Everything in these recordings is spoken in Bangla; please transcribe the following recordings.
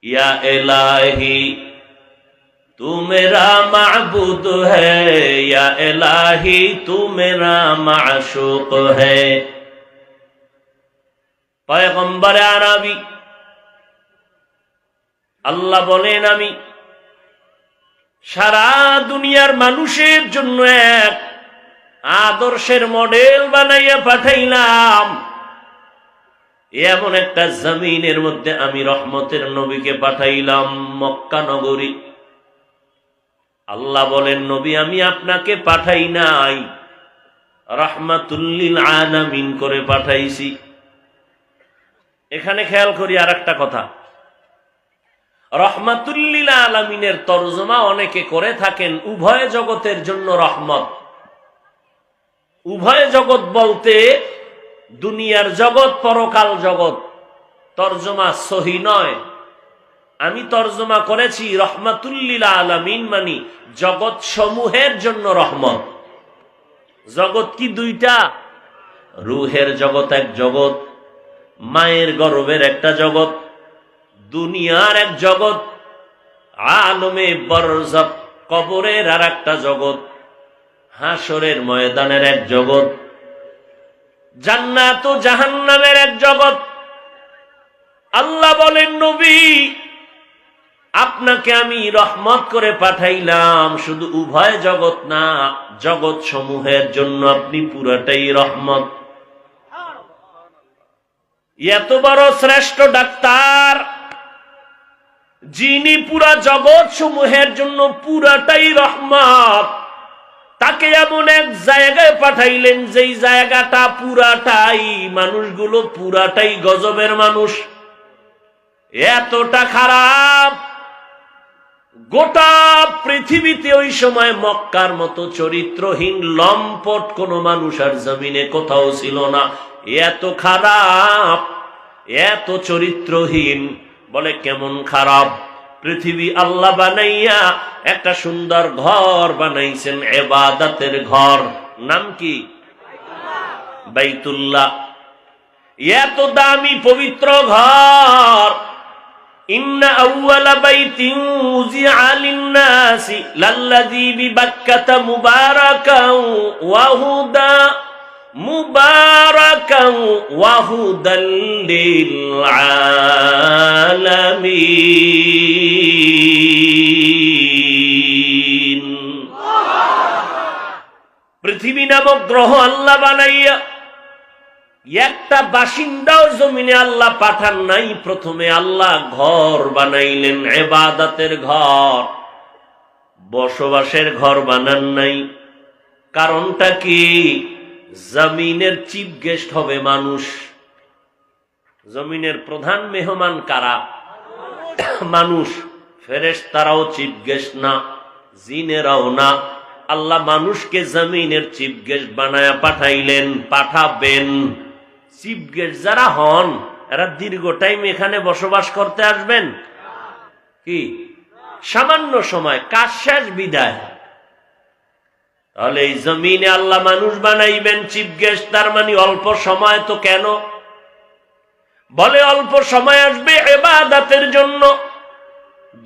या इलाही तू मेरा माबूद है, या इलाही तू मेरा माशूक है। পয়গম্বরে আরবি আল্লাহ বলেন, আমি সারা দুনিয়ার মানুষের জন্য এক আদর্শের মডেল বানাইয়া পাঠাইলাম। এমন একটা জমিনের মধ্যে আমি রহমতের নবীকে পাঠাইলাম, মক্কা নগরী। আল্লাহ বলেন, নবী আমি আপনাকে পাঠাই নাই, রাহমাতুল লিল আলামিন করে পাঠাইছি। এখানে খেয়াল করি আর একটা কথা, রাহমাতুল লিল আলামিনের তরজমা অনেকে করে থাকেন উভয় জগতের জন্য রহমত। উভয় জগৎ বলতে দুনিয়ার জগৎ, পরকাল জগৎ। তরজমা সহি নয়। আমি তরজমা করেছি রাহমাতুল লিল আলামিন মানে জগৎ সমূহের জন্য রহমত। জগৎ কি দুইটা? রুহের জগৎ এক জগৎ, মায়ের গর্ভের একটা জগৎ, দুনিয়ার এক জগৎ, আলমে বরজখ কবরের আর একটা জগৎ, হাসরের ময়দানের এক জগৎ, জান্নাত ও জাহান্নামের এক জগৎ। আল্লাহ বলেন, নবী আপনাকে আমি রহমত করে পাঠাইলাম, শুধু উভয় জগৎ না, জগৎ সমূহের জন্য আপনি পুরাটাই রহমত। এত বড় শ্রেষ্ঠ ডাক্তার, যিনি পুরা জগৎ সমূহের জন্য পুরাটাই রহমত, তাকে এমন এক জায়গায় পাঠাইলেন যেই জায়গাটা পুরাটাই, মানুষগুলো পুরাটাই গজবের মানুষ, এতটা খারাপ। গোটা পৃথিবীতে ওই সময় মক্কার মতো চরিত্রহীন লম্পট কোন মানুষ আর জমিনে কোথাও ছিল না। এত খারাপ, এত চরিত্রহীন। বলে কেমন খারাপ? পৃথিবী আল্লাহ বানাইয়া একটা সুন্দর ঘর বানাইছেন, ইবাদতের ঘর। নাম কি? বাইতুল্লাহ। এত দামি পবিত্র ঘর। ইন্না আউওয়ালা বাইতিন উযিআ লিন-নাসি লাল্লাযী বিবাক্কাতা মুবারাকান ওয়া হুদা মুবারাকান ওয়া হুদাল লিল আলামিন। পৃথিবী নামক গ্রহ আল্লাহ বানাইয়া একটা বাসিন্দাও জমিনে আল্লাহ পাঠান নাই। প্রথমে আল্লাহ ঘর বানাইলেন, ইবাদতের ঘর, বসবাসের ঘর বানান নাই। কারণটা কি? জমিনের চিফ গেস্ট হবে মানুষ। জমিনের প্রধান মেহমান কারা? মানুষ। ফেরেশতারাও চিফ গেস্ট না, জিনেরাও না। আল্লাহ মানুষকে জমিনের চিফ গেস্ট বানায়া পাঠাইলেন, পাঠাবেন। চিফ গেস্ট যারা হন এরা দীর্ঘ টাইম এখানে বসবাস করতে আসবেন কি? সামান্য সময়, কাজ শেষ, বিদায়। তাহলে এই জমিনে আল্লাহ মানুষ বানাইবেন চিফ গেস্ট, তার মানে অল্প সময়। তো কেন? বলে অল্প সময় আসবে ইবাদতের জন্য।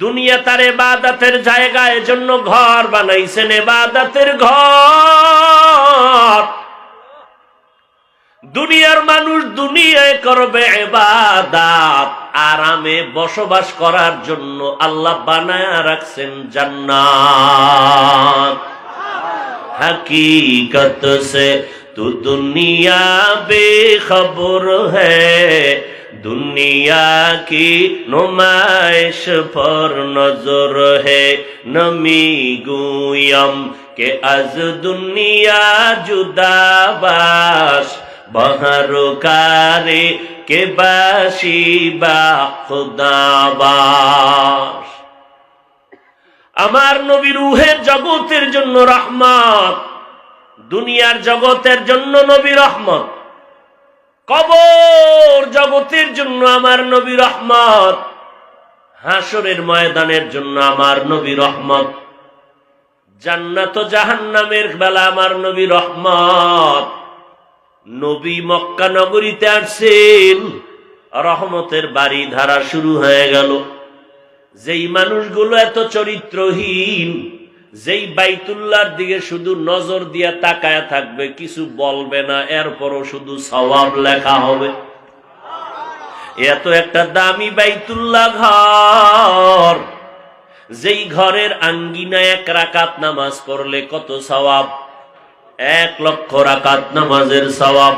দুনিয়া তার ইবাদতের জায়গা, এজন্য ঘর বানাইছেন, ইবাদতের ঘর। দুনিয়ার মানুষ দুনিয়ায় করবে ইবাদত, আরামে বসবাস করার জন্য আল্লাহ বানায়া রাখছেন জান্নাত। हकीकत से तू दुनिया बेखबर है, दुनिया की नुमाइश पर नजर है। नमी गुयम के अज दुनिया जुदाबाश, बहरुकारे के बाशी बा खुदाबाश। আমার নবী রূহের জগতের জন্য রহমত, দুনিয়ার জগতের জন্য নবী রহমত, কবর জগতের জন্য আমার নবী রহমত, হাসরের ময়দানের জন্য আমার নবী রহমত, জান্নাত ও জাহান্নামের বেলা আমার নবী রহমত। নবী মক্কা নগরীতে আসছেন, রহমতের বাড়ি ধারা শুরু হয়ে গেল। যেই মানুষগুলো এত চরিত্রহীন, যেই বাইতুল্লাহর দিকে শুধু নজর দিয়া তাকায় থাকবে, কিছু বলবে না, এরপরও শুধু সওয়াব লেখা হবে। এত একটা দামি বাইতুল্লাহ ঘর, যেই ঘরের আঙ্গিনায় 1 রাকাত নামাজ পড়লে কত সওয়াব, 1 লক্ষ রাকাত নামাজের সওয়াব।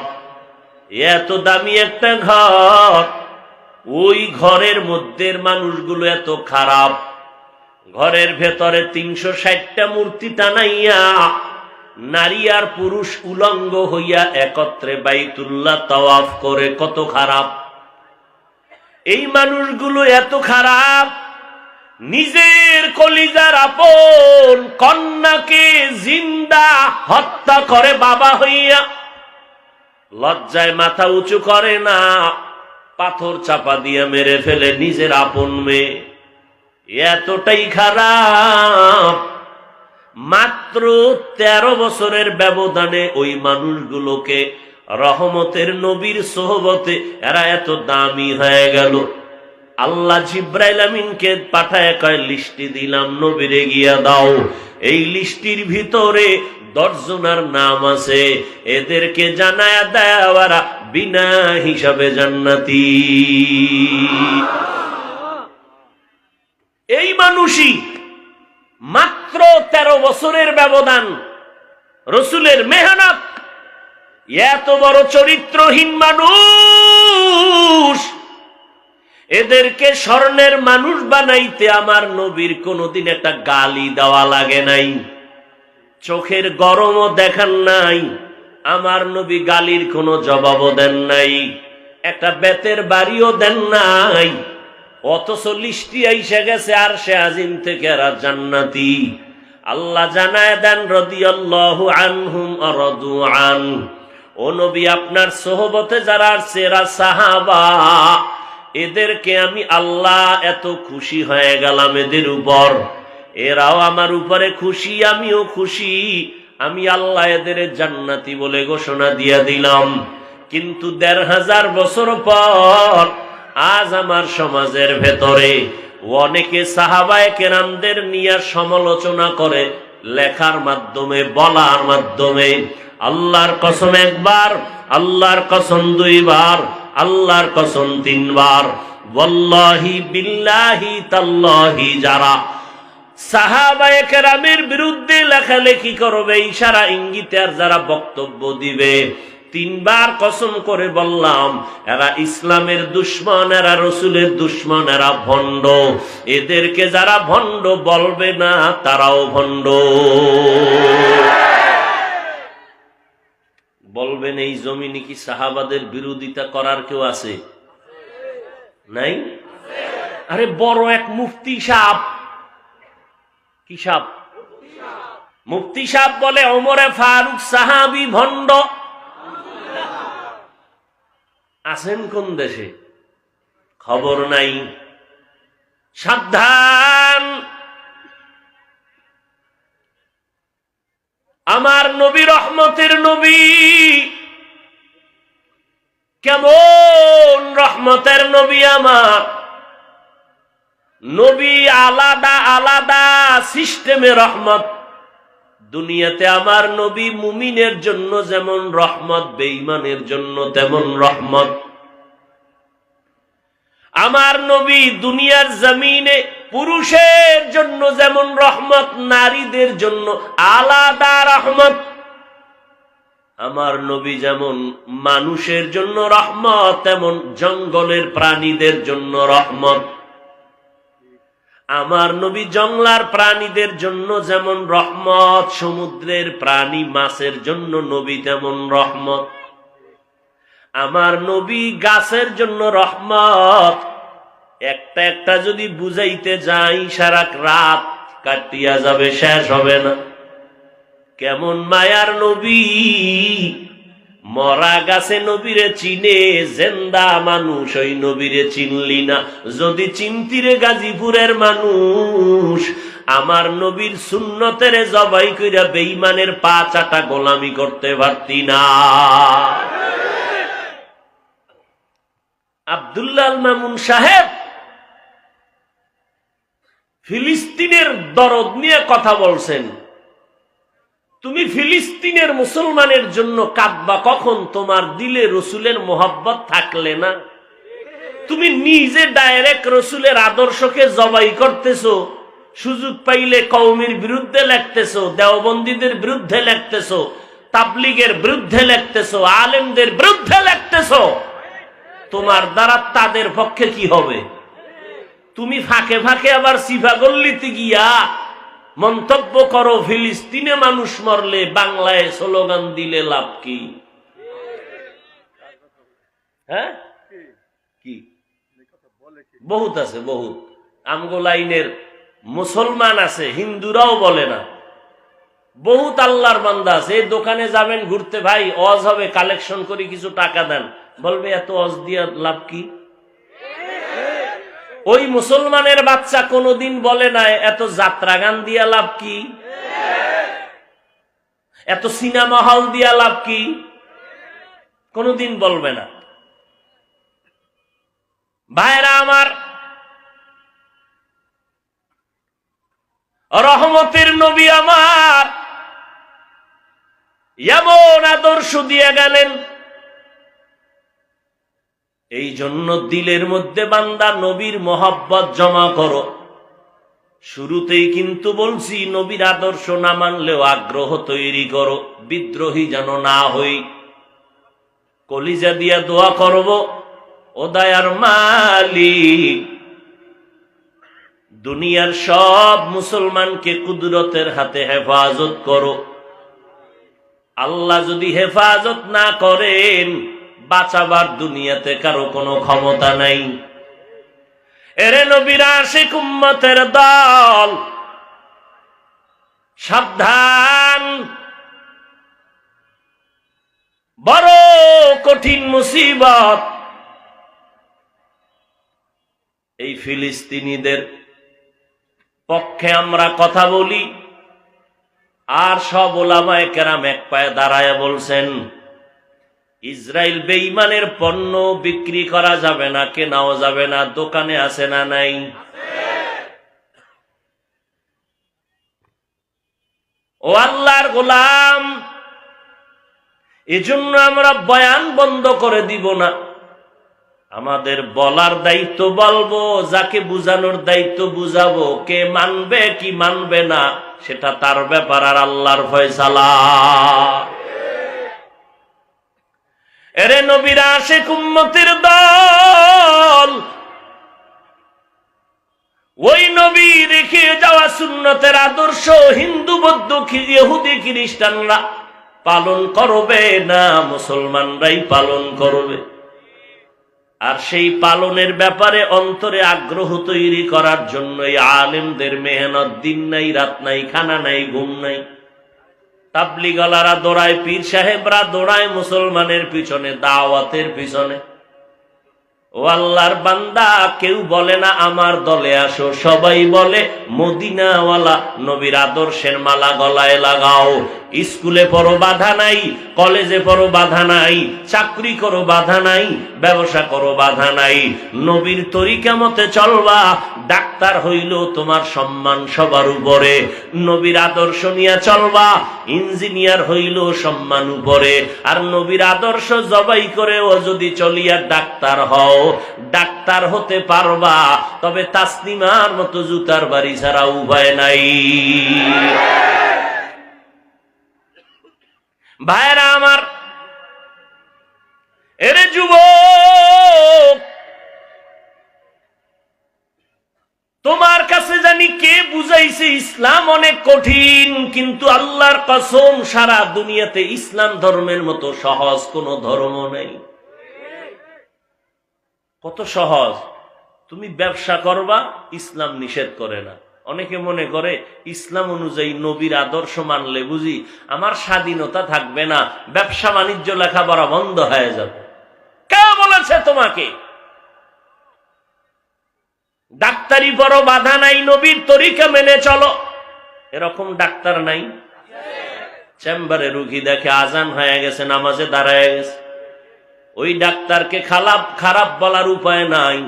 এত দামি একটা ঘর, ওই ঘরের মধ্যে মানুষগুলো এত খারাপ। ঘরের ভেতরে 360টা মূর্তি টানাইয়া নারী আর পুরুষ উলঙ্গ হইয়া একত্রে বাইতুল্লাহ তাওয়াফ করে, কত খারাপ। এই মানুষগুলো এত খারাপ, নিজের কলিজার আপন কন্যাকে জিন্দা হত্যা করে বাবা হইয়া, লজ্জায় মাথা উঁচু করে না, পাথর চাপা দিয়ে মেরে ফেলে নিজের আপন মেয়ে। এতটাই খারাপ। মাত্র 13 বছরের ব্যবধানে ওই মানুষগুলোকে রহমতের নবীর সোহবতে এরা এত দামি হয়ে গেল। আল্লাহ জিব্রাইল আমিনকে পাঠায় কয়, লিস্টি দিলাম, নবীরে গিয়া দাও। এই লিস্টির ভিতরে 10 জনের নাম আছে, এদেরকে জানায়া দেওয়ারা বিনা হিসাবে জান্নাতি। এই মানুষই মাত্র 13 বছরের ব্যবধান, রসুলের মেহনত। এত বড় চরিত্রহীন মানুষ, এদেরকে স্বর্ণের মানুষ বানাইতে আমার নবীর কোনদিন একটা গালি দেওয়া লাগে নাই, চোখের গরমও দেখান নাই, আমার নবী গালির কোনো জবাবও দেন নাই, একটা বেতের বাড়িও দেন নাই। অথচ লিস্টি আইসা গেছে আরশে আজিম থেকে এরা জান্নাতি। আল্লাহ জানায় দেন, রাদিয়াল্লাহু আনহুম ওয়া রাদু আন। ও নবী, আপনার সোহবতে যারা আসছে এরা সাহাবা, এদেরকে আমি আল্লাহ এত খুশি হয়ে গেলাম এদের উপর, এরাও আমার উপরে খুশি, আমিও খুশি। আমি আল্লাহ এদের জান্নাতি বলে ঘোষণা দিয়ে দিলাম। কিন্তু 1500 বছর পর আজ আমার সমাজের ভেতরে অনেকে সাহাবায়ে কেরামদের নিয়ে সমালোচনা করে, লেখার মাধ্যমে, বলার মাধ্যমে। আল্লাহর কসম 1 বার, আল্লাহর কসম 2 বার, আল্লাহর কসম 3 বার, ওয়াল্লাহি বিল্লাহি তাল্লাহি, যারা সাহাবায়ে কেরামের বিরুদ্ধে লেখালেখি করবে, ইশারা ইঙ্গিতে আর যারা বক্তব্য দিবে, 3 বার কসম করে বললাম, এরা ইসলামের দুশমন, এরা রসুলের দুশমন, এরা ভণ্ড। এদেরকে যারা ভণ্ড বলবে না, তারাও ভণ্ড। বলবেন, এই জমিনে কি সাহাবাদের বিরোধিতা করার কেউ আছে? নাই? আরে বড় এক মুফতি সাহেব, কি সাহেব? মুফতি সাহেব বলে ওমরে ফারুক সাহাবী ভণ্ড। আছেন কোন দেশে? খবর নাই। সাবধান, আমার নবী রহমতের নবী। কেমন রহমতের নবী আমার নবী, আলাদা আলাদা সিস্টেমে রহমত। দুনিয়াতে আমার নবী মুমিনের জন্য যেমন রহমত, বেঈমানের জন্য তেমন রহমত। আমার নবী দুনিয়ার জমিনে পুরুষের জন্য যেমন রহমত, নারীদের জন্য আলাদা রহমত। আমার নবী যেমন মানুষের জন্য রহমত, তেমন জঙ্গলের প্রাণীদের জন্য রহমত। আমার নবী জঙ্গলার প্রাণীদের জন্য যেমন রহমত, সমুদ্রের প্রাণী মাছের জন্য নবী তেমন রহমত। আমার নবী গাছের জন্য রহমত। একটা একটা যদি বুঝাইতে যাই, সারা রাত কাটিয়া যাবে, শেষ হবে না। কেমন মায়ার নবী, মরা গাছে নবীরে চিনে, জেন্দা মানুষ ওই নবীরে চিনলি না। যদি চিনতিরে গাজীপুরের মানুষ, আমার নবীর সুন্নতের জবাই কইরা বেঈমানের পা চাটা গোলামি করতে পারতি না। আব্দুল্লাহ আল মামুন সাহেব ফিলিস্তিনের দরদ নিয়ে কথা বলছেন। তুমি ফিলিস্তিনের মুসলমানের জন্য কাঁদবা কখন? তোমার দিলে রসুলের মোহাব্বত থাকলে না। তুমি নিজে ডাইরেক্ট রসুলের আদর্শকে জবাই করতেছো, সুযোগ পাইলে কওমের বিরুদ্ধে লেখতেছো, দেওবন্দীদের বিরুদ্ধে লেখতেছো, তাবলিগের বিরুদ্ধে লেখতেছো, আলেমদের বিরুদ্ধে লেখতেছো। তোমার দ্বারা তাদের পক্ষে কি হবে? তুমি ফাঁকে ফাঁকে আবার সিফাগল্লিতে গিয়া মন্তব্য করো ফিলিস্তিনে মানুষ মরলে বাংলায় স্লোগান দিলে লাভ কি? হ্যাঁ, কি বহুত আছে, বহুত আমগো লাইনের মুসলমান আছে, হিন্দুরাও বলে না। বহুত আল্লাহর বান্দা আছে। এই দোকানে যাবেন ঘুরতে, ভাই ওয়াজ হবে, কালেকশন করে কিছু টাকা দেন, বলবে এত ওয়াজ দিয়া লাভ কি? ওই মুসলমানের বাচ্চা কোনদিন বলে না এত যাত্রা গান দিয়া লাভ কি, এত সিনেমা হল দিয়া লাভ কি, কোনদিন বলবে না। ভাইরা আমার, রহমতের নবী আমার এমন আদর্শ দিয়ে গেলেন। এই জন্য দিলের মধ্যে বান্দা নবীর মোহাব্বত জমা করো। শুরুতেই কিন্তু বলছি, নবীর আদর্শ না মানলেও আগ্রহ তৈরি করো, বিদ্রোহী যেন না হই। কলিজা দিয়া দোয়া করব, ও দয়ার মালিক, দুনিয়ার সব মুসলমানকে কুদরতের হাতে হেফাজত করো। আল্লাহ যদি হেফাজত না করেন, বাঁচাবার দুনিয়াতে কারো কোনো ক্ষমতা নাই। এরে নবীর আশিক উম্মতের দল, সাবধান, বড় কঠিন মুসিবত। এই ফিলিস্তিনিদের পক্ষে আমরা কথা বলি, আর সব ওলামায়ে কেরাম এক পায়ে দাঁড়ায় বলছেন ইসরায়েল বেঈমানের পণ্য বিক্রি করা যাবে না, কেনাও যাবে না। দোকানে আছে না নাই? ও আল্লাহর গোলাম, এজন্য আমরা বয়ান বন্ধ করে দিব না। আমাদের বলার দায়িত্ব বলবো, যাকে বুঝানোর দায়িত্ব বুঝাবো। কে মানবে কি মানবে না সেটা তার ব্যাপার, আর আল্লাহর ফয়সালা। এরে নবীর আশিক উম্মতের দল, ওই নবী রেখে যাওয়া সুন্নতের আদর্শ হিন্দু, বৌদ্ধ, ইহুদি, খ্রিস্টানরা পালন করবে না, মুসলমানরাই পালন করবে। আর সেই পালনের ব্যাপারে অন্তরে আগ্রহ তৈরি করার জন্য আলেমদের মেহনত, দিন নাই রাত নাই, খানা নাই ঘুম নাই। তাবলিগালারা দৌড়ায়, পীর সাহেবরা দৌড়ায় মুসলমানের পিছনে, দাওয়াতের পিছনে। ও আল্লাহর বান্দা, কেউ বলে না আমার দলে আসো, সবাই বলে মদিনাওয়ালা নবীর আদর্শের মালা গলায় লাগাও। স্কুলে পড়ো বাধা নাই, কলেজে পড়ো বাধা নাই, চাকরি করো বাধা নাই, ব্যবসা করো বাধা নাই। নবীর তরিকা মতে চলবা। ডাক্তার হইলেও তোমার সম্মান সবার উপরে, নবীর আদর্শ নিয়ে চলবা। ইঞ্জিনিয়ার হইলেও সম্মান উপরে। আর নবীর আদর্শ জবাই করেও যদি চলিয়া ডাক্তার হও, ডাক্তার হতে পারবা, তবে তাসলিমার মতো জুতার বাড়ি ছাড়া উপায় নাই। ভাইরা আমার, এরে যুবক, তোমার কাছে জানি কে বুঝাইছে ইসলাম অনেক কঠিন, কিন্তু আল্লাহর কসম সারা দুনিয়াতে ইসলাম ধর্মের মতো সহজ কোন ধর্ম নেই। কত সহজ। তুমি ব্যবসা করবা, ইসলাম নিষেধ করে না। অনেকে মনে করে ইসলাম অনুযায়ী নবীর আদর্শ মানলে বুঝি আমার স্বাধীনতা থাকবে না, ব্যবসা বাণিজ্য লেখাপড়া বন্ধ হয়ে যাবে। কে বলেছে তোমাকে? ডাক্তারি বড় বাধা নাই, নবীর তরিকা মেনে চলো, এরকম ডাক্তার নাই? চেম্বারে রুগী দেখে আজান হয়ে গেছে, নামাজে দাঁড়ায় গেছে, ওই ডাক্তারকে খারাপ বলার উপায় নাই।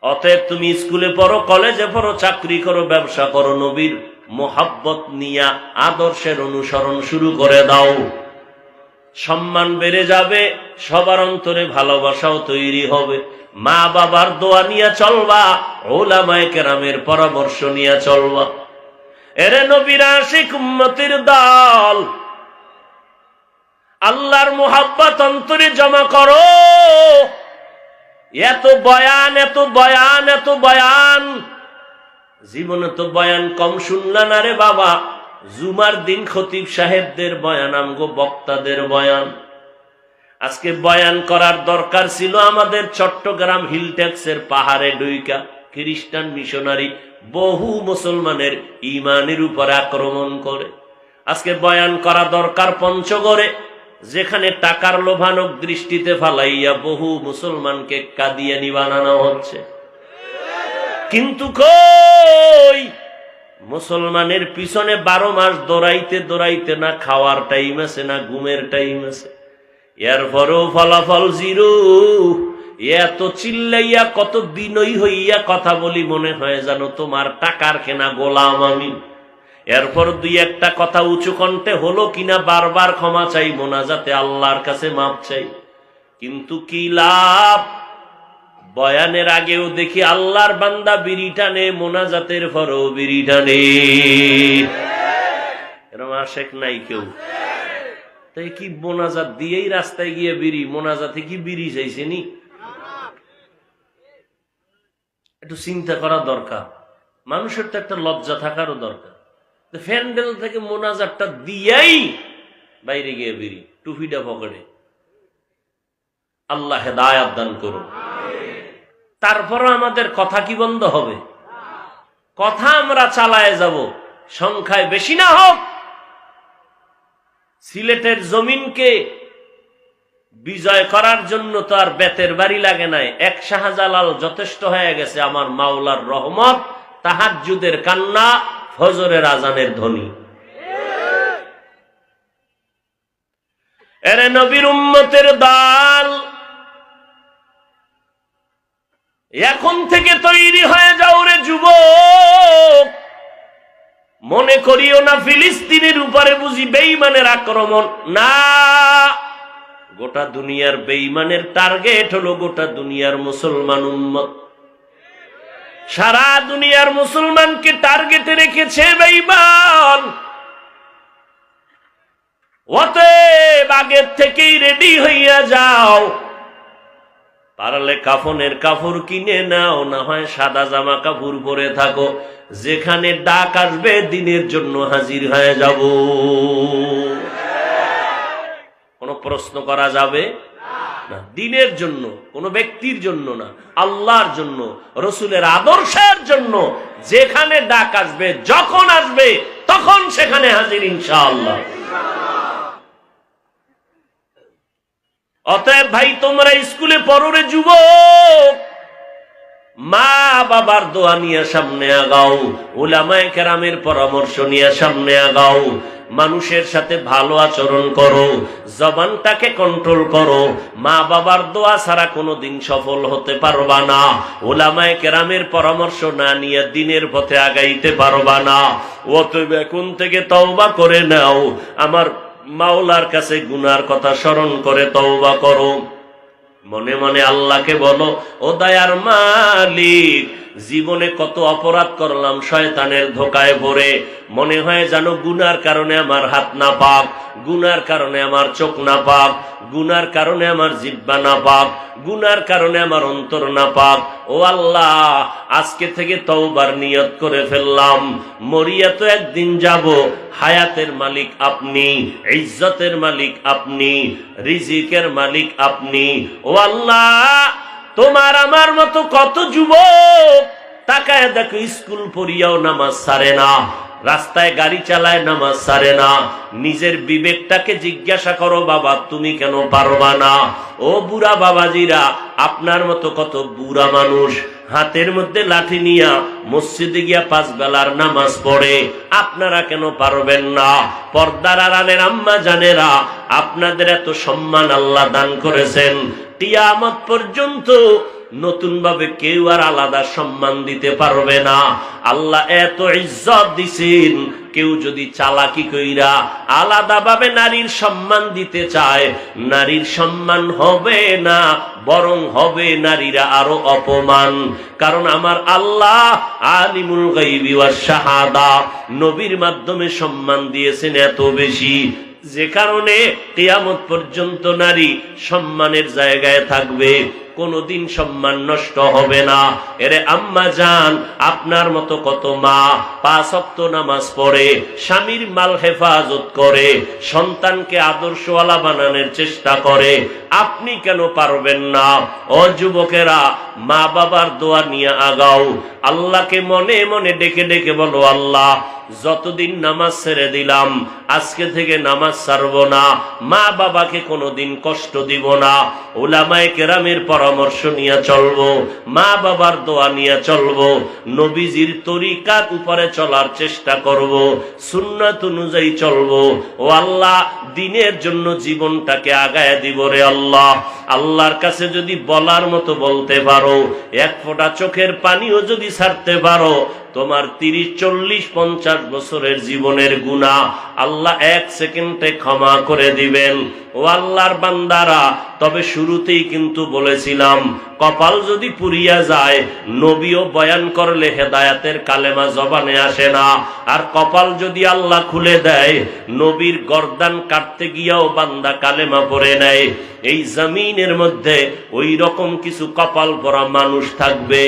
অতএব তুমি স্কুলে পড়ো, কলেজে পড়ো, চাকরি করো, ব্যবসা করো, নবীর মোহাব্বত নিয়া আদর্শের অনুসরণ শুরু করে দাও। সম্মান বেড়ে যাবে, সবার অন্তরে ভালোবাসাও তৈরি হবে। মা বাবার দোয়া নিয়ে চলবা, উলামায়ে কেরামের পরামর্শ নিয়ে চলবা। এরে নবীর আশিক উম্মতের দল, আল্লাহর মোহাব্বত অন্তরে জমা করো। এত বয়ান, এত বয়ান, এত বয়ান, জীবনে তো বয়ান কম শুনলা না রে বাবা। জুমার দিন খতিব সাহেবদের বয়ান, আমগো বক্তাদের বয়ান। আজকে বয়ান করার দরকার ছিল আমাদের চট্টগ্রাম হিলট্যাক্সের পাহাড়ে ডুইকা খ্রিস্টান মিশনারি বহু মুসলমানের ইমানের উপর আক্রমণ করে। আজকে বয়ান করা দরকার পঞ্চগড়ে, যেখানে টাকার লোভানক দৃষ্টিতে ফালাইয়া বহু মুসলমানকে কাদিয়ানি বানানো হচ্ছে। কিন্তু কই মুসলমানের পিছনে 12 মাস দৌড়াইতে দৌড়াইতে না খাওয়ার টাইম আছে, না ঘুমের টাইম আছে, এরপরেও ফলাফল জিরো। এত চিল্লাইয়া কত বিনয়ী হইয়া কথা বলি, মনে হয় যেন তোমার টাকার কেনা গোলাম আমি। এরপর দুই একটা কথা উঁচু কণ্ঠে হলো কিনা বারবার ক্ষমা চাই, মোনাজাতে আল্লাহর কাছে মাপ চাই। কিন্তু কি লাভ? বয়ানের আগেও দেখি আল্লাহর বান্দা বিড়ি টানে, মোনাজাতের পরেও বিড়ি টানে। এরকম আশেক নাই কেউ? তাই কি মোনাজাত দিয়েই রাস্তায় গিয়ে বিড়ি, মোনাজাতে কি বিড়ি চাইছে নি? একটু চিন্তা করা দরকার। মানুষের তো একটা লজ্জা থাকারও দরকার। ফ্যান্ডেল থেকে মোনাজাতটা দিয়েই বাইরে গিয়ে বিড়ি, টুপিটা পকেটে। আল্লাহ হেদায়াত দান করুন। তারপরও আমাদের কথা কি বন্ধ হবে? কথা আমরা চালায় যাব, সংখ্যায় বেশি না হোক। সিলেটের জমিনকে বিজয় করার জন্য তো আর বেতের বাড়ি লাগে নাই, এক শাহজালাল যথেষ্ট হয়ে গেছে। আমার মাওলার রহমত, তাহাজ্জুদের কান্না, ফজরের আজানের ধ্বনি। এরে নবীর উম্মতের দল, এখন থেকে তৈরি হয়ে যাও রে যুবক। মনে করিও না ফিলিস্তিনের উপরে বুঝি বেঈমানের আক্রমণ, না। গোটা দুনিয়ার বেঈমানের টার্গেট হলো গোটা দুনিয়ার মুসলমান উম্মত। সারা দুনিয়ার মুসলমানকে টার্গেটে রেখেছে বেঈমান। অতএব আগের থেকেই রেডি হইয়া যাও। পারলে কাফনের কাপড় কিনে নাও, না হয় সাদা জামা কাপড় পরে থাকো। যেখানে ডাক আসবে দিনের জন্য হাজির হয়ে যাব। কোনো প্রশ্ন করা যাবে না। দিনের জন্য, কোনো ব্যক্তির জন্য না, আল্লাহর জন্য, রসুলের আদর্শের জন্য। যেখানে ডাক আসবে, যখন আসবে, তখন সেখানে হাজির ইনশাআল্লাহ। অতএব ভাই, তোমরা স্কুলে পড়ো রে যুবক। মা বাবার দোয়া নিয়ে সামনে আগাও, উলামায়ে কেরামের পরামর্শ নিয়ে সামনে আগাও। মানুষের সাথে ভালো আচরণ করো, জবানটাকে কন্ট্রোল করো। মা বাবার দোয়া ছাড়া কোনোদিন সফল হতে পারবা না। উলামায়ে কেরামের পরামর্শ না নিয়ে দিনের পথে আগাইতে পারবা না। অতএব এখন থেকে তওবা করে নাও। আমার মাওলার কাছে গুনার কথা স্মরণ করে তওবা করো। মনে মনে আল্লাহকে বলো, ও দয়ার মালিক, জীবনে কত অপরাধ করলাম শয়তানের ধোকায় পড়ে। মনে হয় যেন গুনার কারণে আমার হাত না পাক, গুনার কারণে আমার চোখ না পাক, গুনার কারণে আমার জিহ্বা না পাক, গুনার কারণে আমার অন্তর না পাক। ও আল্লাহ, আজকে থেকে তওবার নিয়ত করে ফেললাম। মরিয়া তো একদিন যাব। হায়াতের মালিক আপনি, ইজ্জতের মালিক আপনি, রিজিকের মালিক আপনি। ও আল্লাহ, তোমার আমার মতো কত যুবক তাকায় দেখো, স্কুল পড়িয়াও নামাজ ছাড়ে না, রাস্তায় গাড়ি চালায় নামাজ ছাড়ে না। নিজের বিবেকটাকে জিজ্ঞাসা করো, বাবা তুমি কেন পারবা না? ও বুড়া বাবাজিরা, আপনার মতো কত বুড়া মানুষ হাতের মধ্যে লাঠি নিয়া মসজিদে গিয়া 5 বেলার নামাজ পড়ে, আপনারা কেন পারবেন না? পর্দার আড়ালের আম্মা জানেরা, আপনাদের এত সম্মান আল্লাহ দান করেছেন। কিয়ামত পর্যন্ত নতুন ভাবে কেউ আর আলাদা সম্মান দিতে পারবে না। আল্লাহ এত ইজ্জত দিছেন, কেউ যদি চালাকি কইরা আলাদা ভাবে নারীর সম্মান দিতে চায়, নারীর সম্মান হবে না, বরং হবে নারীরা আরো অপমান। কারণ আমার আল্লাহ আলিমুল গায়বি ওয়াস শাহাদা, নবীর মাধ্যমে সম্মান দিয়েছেন এত বেশি, যে কারণে কিয়ামত পর্যন্ত নারী সম্মানের জায়গায় থাকবে, কোনদিন সম্মান নষ্ট হবে না। এরে আম্মা জান, আপনার মতো কত মা 5 ওয়াক্ত নামাজ পড়ে, স্বামীর মাল হেফাজত করে, সন্তানকে আদর্শওয়ালা বানানোর চেষ্টা করে, আপনি কেন পারবেন না? ও যুবকেরা, মা বাবার দোয়া নিয়ে আগাও। আল্লাহকে মনে মনে ডেকে ডেকে বলো, আল্লাহ যতদিন নামাজ ছেড়ে দিলাম, আজকে থেকে নামাজ ছাড়ব না, মা বাবাকে কোনোদিন কষ্ট দিব না, উলামায়ে কেরামের পরামর্শ নিয়ে চলবো, মা বাবার দোয়া নিয়ে চলবো, নবীজির তরিকার উপরে চলার চেষ্টা করব, সুন্নাত অনুযায়ী চলবো। ও আল্লাহ, দিনের জন্য জীবনটাকে আগায় দিব রে আল্লাহ। আল্লাহর কাছে যদি বলার মতো বলতে পারো, এক ফোঁটা চোখের পানিও যদি ছাড়তে পারো, তোমার 30, 40, 50 বছরের জীবনের গুনাহ আল্লাহ 1 সেকেন্ডে ক্ষমা করে দিবেন। ও আল্লাহর বান্দারা, তবে শুরুতেই কিন্তু বলেছিলাম, কপাল যদি পুড়িয়া যায়, নবীও বয়ান করলে হেদায়েতের কালেমা জবানে আসে না। আর কপাল যদি আল্লাহ খুলে দেয়, নবীর গর্দান কাটতে গিয়াও বান্দা কালেমা পড়ে নেয়। এই জমিনের মধ্যে ওই রকম কিছু কপাল পরা মানুষ থাকবে,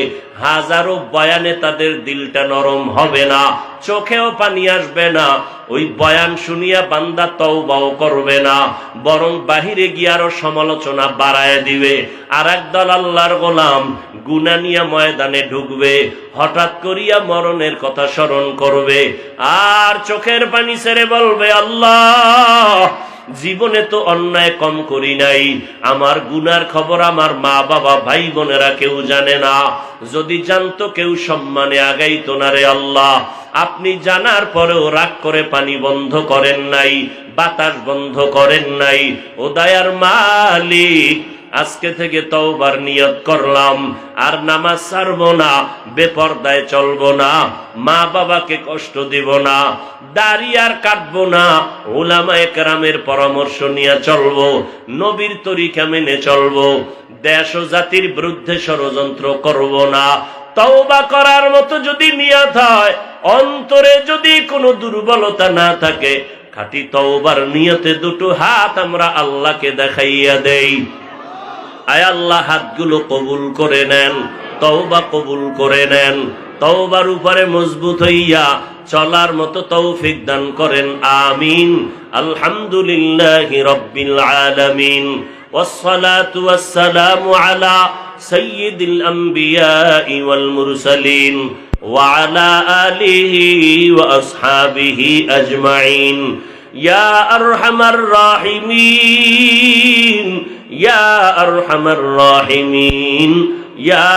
হাজারো বয়ানে তাদের দিলটা নরম হবে না, চোখেও পানি আসবে না, ওই বয়ান শুনিয়া বান্দা তওবাও করবে না, বরং বাহিরে গিয়ে আরো সমালোচনা বাড়ায় দিবে। আর একদল আল্লাহর গোলাম গুনাহ নিয়ে ময়দানে ঢুকবে, হঠাৎ করিয়া মরণের কথা স্মরণ করবে, আর চোখের পানি ছেড়ে বলবে, আল্লাহ জীবনে তো অন্যায় কম করি নাই, আমার গুনার খবর আমার মা বাবা ভাই বোনেরা কেউ জানে না, যদি জানতো কেউ সম্মানে আগাইতো না রে আল্লাহ। আপনি জানার পরেও রাগ করে পানি বন্ধ করেন নাই, বাতাস বন্ধ করেন নাই। ও দয়ার মালিক, আজকে থেকে তওবার নিয়ত করলাম, আর নামাজ ছাড়বো না, বেপরদায় চলবো না, মা বাবাকে কষ্ট দিব না, দাড়ি আর কাটবো না, উলামায়ে কেরামের পরামর্শ নিয়ে চলবো, নবীর তরিকা মেনে চলবো, দেশ ও জাতির বিরুদ্ধে ষড়যন্ত্র করব না। তওবা করার মতো যদি নিয়ত হয়, অন্তরে যদি কোনো দুর্বলতা না থাকে, খাঁটি তওবার নিয়তে দুটো হাত আমরা আল্লাহকে দেখাইয়া দেই। আয় আল্লাহ, হাতগুলো কবুল করে নেন, তওবা কবুল করে নেন, তওবার উপরে মজবুত হইয়া চলার মতো তৌফিক দান করেন, আমিন। আলহামদুলিল্লাহি রাব্বিল আলামিন, ওয়াসসালাতু ওয়াসসালামু আলা সাইয়্যিদিল আমবিয়াই ওয়াল মুরসালিন ওয়া আলা আলিহি ওয়া আসহাবিহি আজমাইন। ইয়া আরহামার রাহিমিন, ইয়া আরহামার রাহিমিন, ইয়া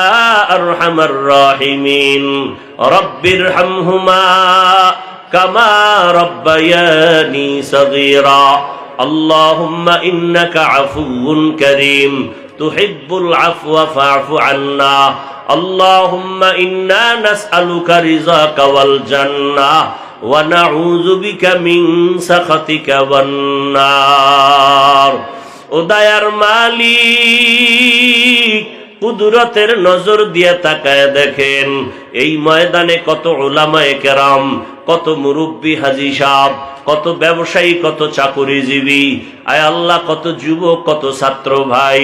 আরহামার রাহিমিন, রব্বিরহামহুমা কামা রব্বায়ানি সগীরা। আল্লাহুম্মা ইন্নাকা আফুউন কারীম, তুহিব্বুল আফওয়া ফা'ফু আন্না। আল্লাহুম্মা ইন্না নাসআলুকা রিযাকা ওয়াল জান্নাহ ওয়া নাউযু বিকা মিন সাখাতিকা ওয়ান নার। ও দয়ার মালিক, কুদরতের নজর দিয়ে তাকায় দেখেন, এই ময়দানে কত উলামায়ে কেরাম, কত মুরব্বী হাজী সাহেব, কত ব্যবসায়ী, কত চাকুরিজীবী, আয় আল্লাহ কত যুবক, কত ছাত্র ভাই,